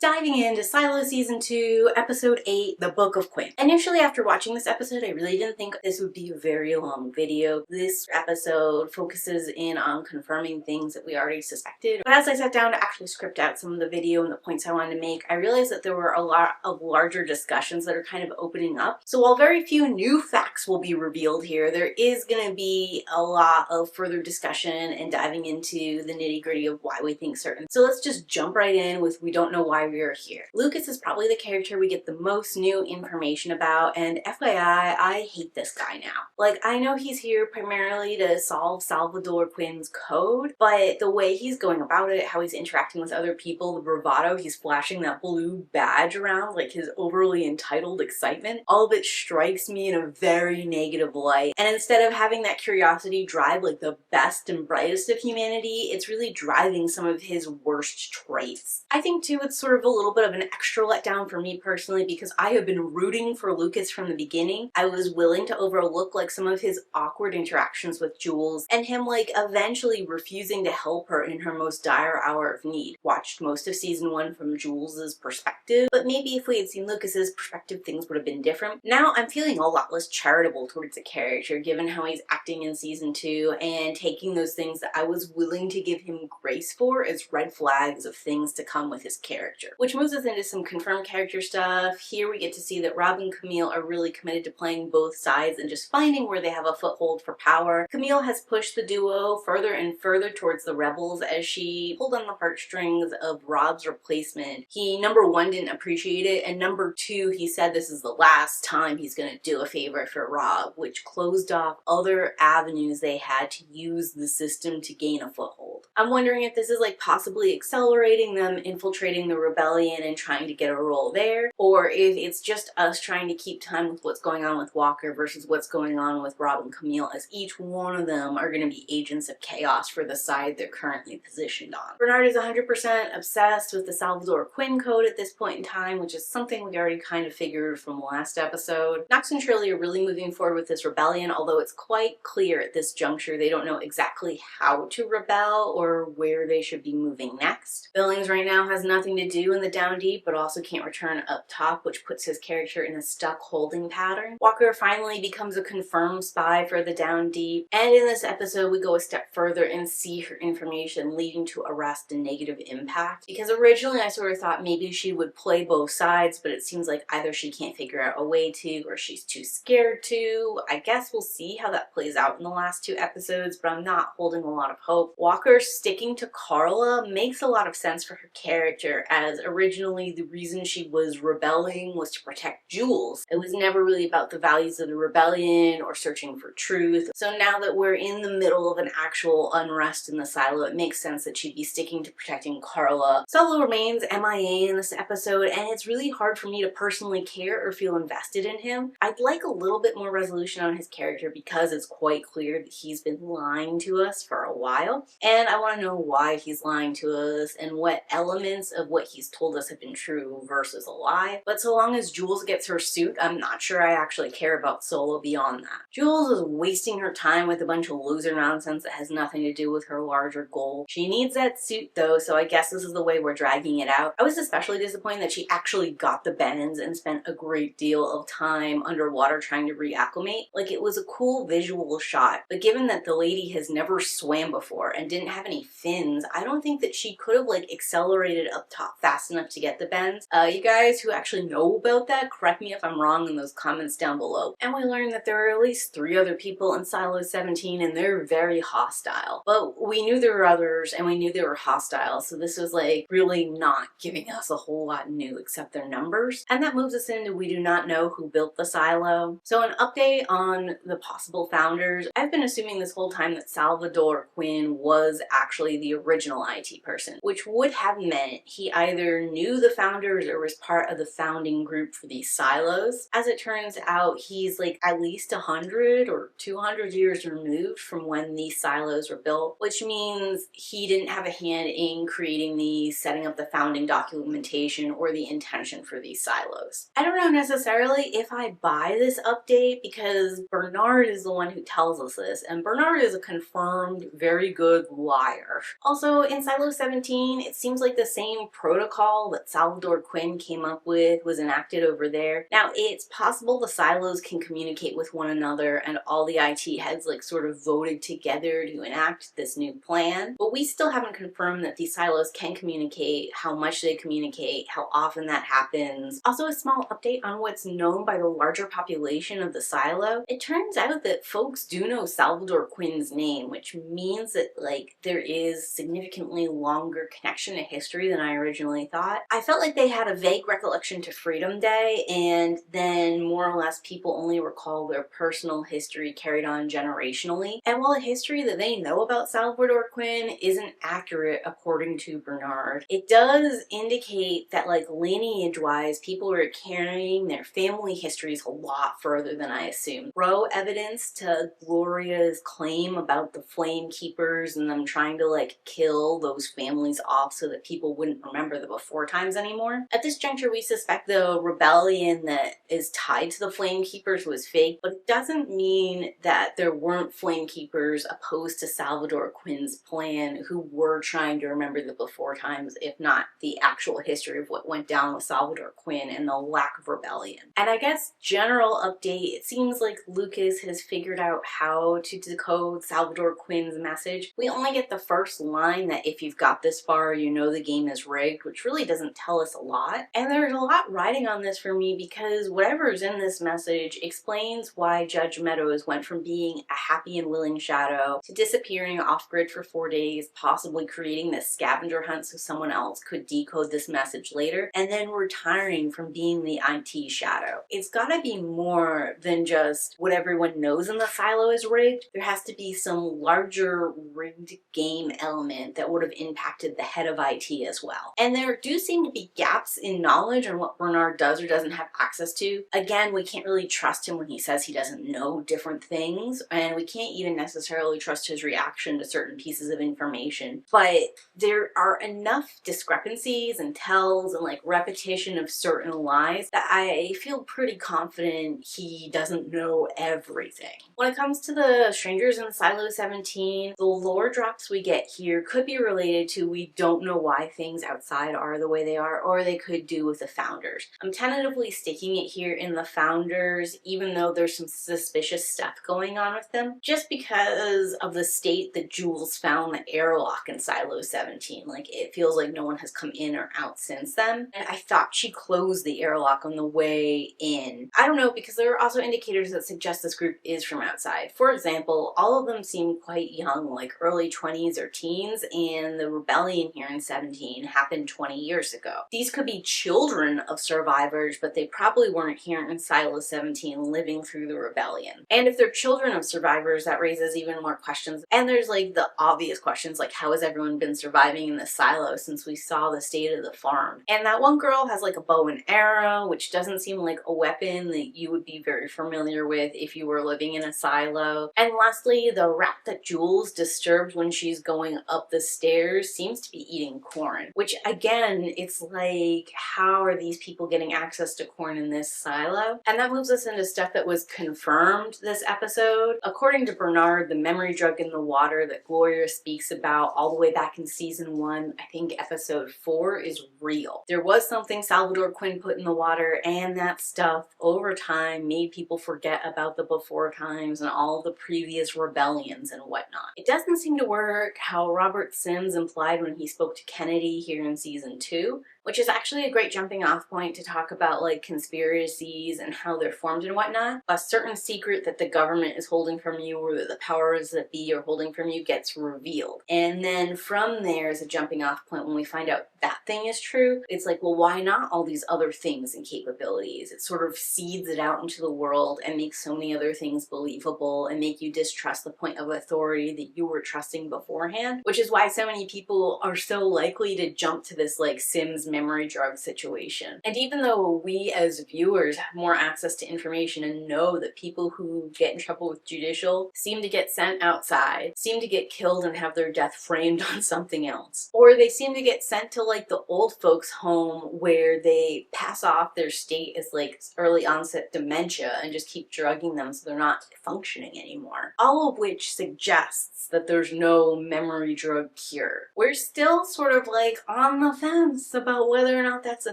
Diving into Silo Season 2, Episode 8, The Book of Quinn. Initially, after watching this episode, I really didn't think this would be a very long video. This episode focuses in on confirming things that we already suspected. But as I sat down to actually script out some of the video and the points I wanted to make, I realized that there were a lot of larger discussions that are kind of opening up. So while very few new facts will be revealed here, there is going to be a lot of further discussion and diving into the nitty-gritty of why we think certain. So let's just jump right in with we don't know why we are here. Lucas is probably the character we get the most new information about, and FYI, I hate this guy now. Like, I know he's here primarily to solve Salvador Quinn's code, but the way he's going about it, how he's interacting with other people, the bravado, he's flashing that blue badge around, like his overly entitled excitement, all of it strikes me in a very negative light. And instead of having that curiosity drive like the best and brightest of humanity, it's really driving some of his worst traits. I think too it's sort of a little bit of an extra letdown for me personally because I have been rooting for Lucas from the beginning. I was willing to overlook like some of his awkward interactions with Jules and him like eventually refusing to help her in her most dire hour of need. Watched most of season 1 from Jules's perspective, but maybe if we had seen Lucas's perspective things would have been different. Now I'm feeling a lot less charitable towards the character given how he's acting in season 2 and taking those things that I was willing to give him grace for as red flags of things to come with his character. Which moves us into some confirmed character stuff. Here we get to see that Rob and Camille are really committed to playing both sides and just finding where they have a foothold for power. Camille has pushed the duo further and further towards the rebels as she pulled on the heartstrings of Rob's replacement. He, number one, didn't appreciate it, and number two, he said this is the last time he's gonna do a favor for Rob, which closed off other avenues they had to use the system to gain a foothold. I'm wondering if this is like possibly accelerating them infiltrating the rebellion and trying to get a role there, or if it's just us trying to keep time with what's going on with Walker versus what's going on with Rob and Camille, as each one of them are going to be agents of chaos for the side they're currently positioned on. Bernard is 100% obsessed with the Salvador Quinn code at this point in time, which is something we already kind of figured from last episode. Nox and Shirley are really moving forward with this rebellion, although it's quite clear at this juncture they don't know exactly how to rebel or where they should be moving next. Billings right now has nothing to do in the down deep, but also can't return up top, which puts his character in a stuck holding pattern. Walker finally becomes a confirmed spy for the down deep, and in this episode we go a step further and see her information leading to arrest and negative impact, because originally I sort of thought maybe she would play both sides, but it seems like either she can't figure out a way to or she's too scared to. I guess we'll see how that plays out in the last 2 episodes, but I'm not holding a lot of hope. Walker sticking to Carla makes a lot of sense for her character, as originally the reason she was rebelling was to protect Jules. It was never really about the values of the rebellion or searching for truth. So now that we're in the middle of an actual unrest in the silo, it makes sense that she'd be sticking to protecting Carla. Solo remains MIA in this episode, and it's really hard for me to personally care or feel invested in him. I'd like a little bit more resolution on his character because it's quite clear that he's been lying to us for a while, and I want to know why he's lying to us and what elements of what he's told us have been true versus a lie. But so long as Jules gets her suit, I'm not sure I actually care about Solo beyond that. Jules is wasting her time with a bunch of loser nonsense that has nothing to do with her larger goal. She needs that suit though, so I guess this is the way we're dragging it out. I was especially disappointed that she actually got the bends and spent a great deal of time underwater trying to reacclimate. Like, it was a cool visual shot, but given that the lady has never swam before and didn't have any fins, I don't think that she could have like accelerated up top fast enough to get the bends. You guys who actually know about that, correct me if I'm wrong in those comments down below. And we learned that there are at least 3 other people in Silo 17 and they're very hostile. But we knew there were others and we knew they were hostile, so this was like really not giving us a whole lot new except their numbers. And that moves us into we do not know who built the silo. So an update on the possible founders. I've been assuming this whole time that Salvador Quinn was actually the original IT person, which would have meant he either knew the founders or was part of the founding group for these silos. As it turns out, he's like at least 100 or 200 years removed from when these silos were built, which means he didn't have a hand in creating these, setting up the founding documentation, or the intention for these silos. I don't know necessarily if I buy this update because Bernard is the one who tells us this, and Bernard is a confirmed very good liar. Also, in Silo 17, it seems like the same protocol protocol that Salvador Quinn came up with was enacted over there. Now, it's possible the silos can communicate with one another and all the IT heads like sort of voted together to enact this new plan, but we still haven't confirmed that these silos can communicate, how much they communicate, how often that happens. Also, a small update on what's known by the larger population of the silo. It turns out that folks do know Salvador Quinn's name, which means that like there is significantly longer connection to history than I originally thought. I felt like they had a vague recollection to Freedom Day, and then more or less people only recall their personal history carried on generationally. And while the history that they know about Salvador Quinn isn't accurate according to Bernard, it does indicate that like lineage-wise, people are carrying their family histories a lot further than I assumed. Throw evidence to Gloria's claim about the Flame Keepers and them trying to like kill those families off so that people wouldn't remember the before times anymore. At this juncture, we suspect the rebellion that is tied to the Flame Keepers was fake, but it doesn't mean that there weren't Flame Keepers opposed to Salvador Quinn's plan who were trying to remember the before times, if not the actual history of what went down with Salvador Quinn and the lack of rebellion. And I guess general update, it seems like Lucas has figured out how to decode Salvador Quinn's message. We only get the first line that if you've got this far, you know the game is rigged, which really doesn't tell us a lot. And there's a lot riding on this for me because whatever's in this message explains why Judge Meadows went from being a happy and willing shadow to disappearing off-grid for 4 days, possibly creating this scavenger hunt so someone else could decode this message later, and then retiring from being the IT shadow. It's gotta be more than just what everyone knows in the silo is rigged. There has to be some larger rigged game element that would have impacted the head of IT as well. And there do seem to be gaps in knowledge on what Bernard does or doesn't have access to. Again, we can't really trust him when he says he doesn't know different things, and we can't even necessarily trust his reaction to certain pieces of information. But there are enough discrepancies and tells and like repetition of certain lies that I feel pretty confident he doesn't know everything. When it comes to the strangers in Silo 17, the lore drops we get here could be related to we don't know why things outside are the way they are, or they could do with the founders. I'm tentatively sticking it here in the founders, even though there's some suspicious stuff going on with them, just because of the state that Jules found the airlock in Silo 17. Like, it feels like no one has come in or out since then, and I thought she closed the airlock on the way in. I don't know, because there are also indicators that suggest this group is from outside. For example, all of them seem quite young, like early 20s or teens, and the rebellion here in 17 happened 20 years ago. These could be children of survivors, but they probably weren't here in Silo 17 living through the rebellion. And if they're children of survivors, that raises even more questions. And there's like the obvious questions, like how has everyone been surviving in the silo since we saw the state of the farm? And that one girl has like a bow and arrow, which doesn't seem like a weapon that you would be very familiar with if you were living in a silo. And lastly, the rat that Jules disturbed when she's going up the stairs seems to be eating corn, which again, it's like, how are these people getting access to corn in this silo? And that moves us into stuff that was confirmed this episode. According to Bernard, the memory drug in the water that Gloria speaks about all the way back in season 1, I think episode 4, is real. There was something Salvador Quinn put in the water, and that stuff over time made people forget about the before times and all the previous rebellions and whatnot. It doesn't seem to work how Robert Sims implied when he spoke to Kennedy here in season 2, which is actually a great jumping off point to talk about like conspiracies and how they're formed and whatnot. A certain secret that the government is holding from you or that the powers that be are holding from you gets revealed. And then from there is a jumping off point when we find out that thing is true. It's like, well, why not all these other things and capabilities? It sort of seeds it out into the world and makes so many other things believable and make you distrust the point of authority that you were trusting beforehand, which is why so many people are so likely to jump to this like Sims memory drug situation. And even though we as viewers have more access to information and know that people who get in trouble with judicial seem to get sent outside, seem to get killed and have their death framed on something else, or they seem to get sent to like the old folks home where they pass off their state as like early onset dementia and just keep drugging them so they're not functioning anymore. All of which suggests that there's no memory drug cure. We're still sort of like on the fence about about whether or not that's a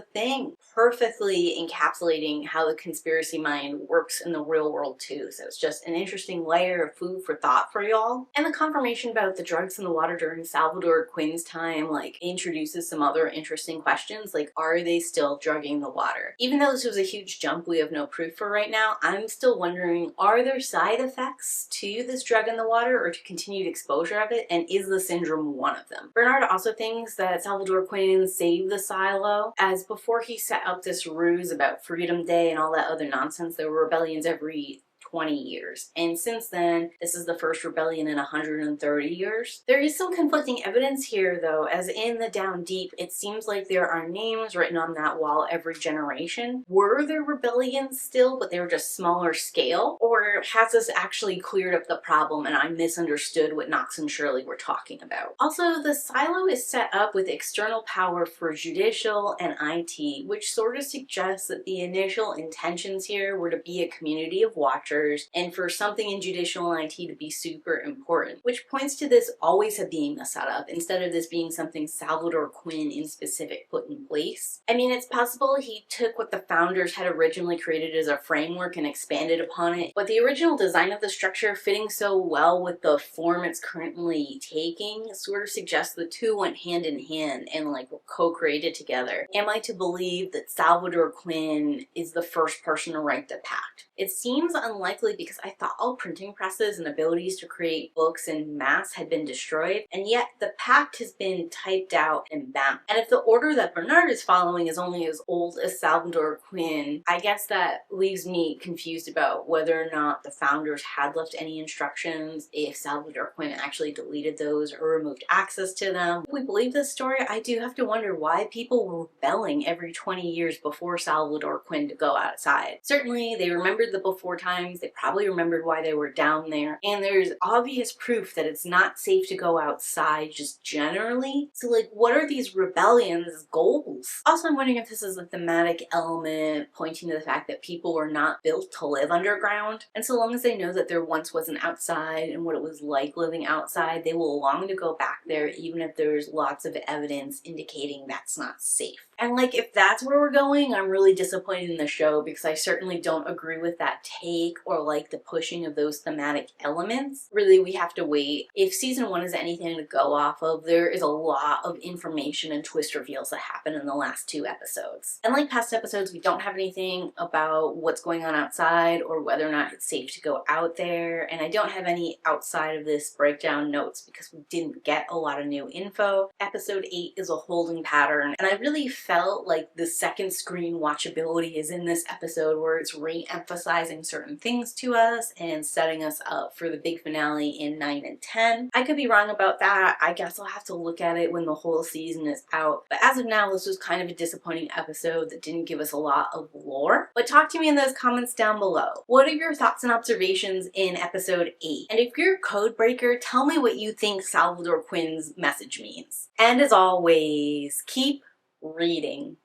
thing. Perfectly encapsulating how the conspiracy mind works in the real world too. So it's just an interesting layer of food for thought for y'all. And the confirmation about the drugs in the water during Salvador Quinn's time like introduces some other interesting questions, like are they still drugging the water? Even though this was a huge jump we have no proof for right now, I'm still wondering, are there side effects to this drug in the water or to continued exposure of it, and is the syndrome one of them? Bernard also thinks that Salvador Quinn saved the silo, as before he set up this ruse about Freedom Day and all that other nonsense, there were rebellions every 20 years. And since then, this is the first rebellion in 130 years. There is some conflicting evidence here though, as in the Down Deep, it seems like there are names written on that wall every generation. Were there rebellions still, but they were just smaller scale? Or has this actually cleared up the problem and I misunderstood what Knox and Shirley were talking about? Also, the silo is set up with external power for judicial and IT, which sort of suggests that the initial intentions here were to be a community of watchers and for something in judicial and IT to be super important, which points to this always being a setup instead of this being something Salvador Quinn in specific put in place. I mean, it's possible he took what the founders had originally created as a framework and expanded upon it, but the original design of the structure fitting so well with the form it's currently taking sort of suggests the two went hand in hand and like were co-created together. Am I to believe that Salvador Quinn is the first person to write the pact? It seems unlikely because I thought all printing presses and abilities to create books en masse had been destroyed, and yet the pact has been typed out and bound. And if the order that Bernard is following is only as old as Salvador Quinn, I guess that leaves me confused about whether or not the founders had left any instructions, if Salvador Quinn actually deleted those or removed access to them. If we believe this story, I do have to wonder why people were rebelling every 20 years before Salvador Quinn to go outside. Certainly, they remembered the before times, they probably remembered why they were down there, and there's obvious proof that it's not safe to go outside just generally. So like, what are these rebellions' goals? Also, I'm wondering if this is a thematic element pointing to the fact that people were not built to live underground, and so long as they know that there once was an outside and what it was like living outside, they will long to go back there even if there's lots of evidence indicating that's not safe. And like, if that's where we're going, I'm really disappointed in the show because I certainly don't agree with that take or like the pushing of those thematic elements. Really, we have to wait. If season 1 is anything to go off of, there is a lot of information and twist reveals that happen in the last 2 episodes. And like past episodes, we don't have anything about what's going on outside or whether or not it's safe to go out there. And I don't have any outside of this breakdown notes because we didn't get a lot of new info. Episode 8 is a holding pattern, and I really felt like the second screen watchability is in this episode where it's re-emphasizing certain things to us and setting us up for the big finale in 9 and 10. I could be wrong about that. I guess I'll have to look at it when the whole season is out. But as of now, this was kind of a disappointing episode that didn't give us a lot of lore. But talk to me in those comments down below. What are your thoughts and observations in episode 8? And if you're a code breaker, tell me what you think Salvador Quinn's message means. And as always, keep reading.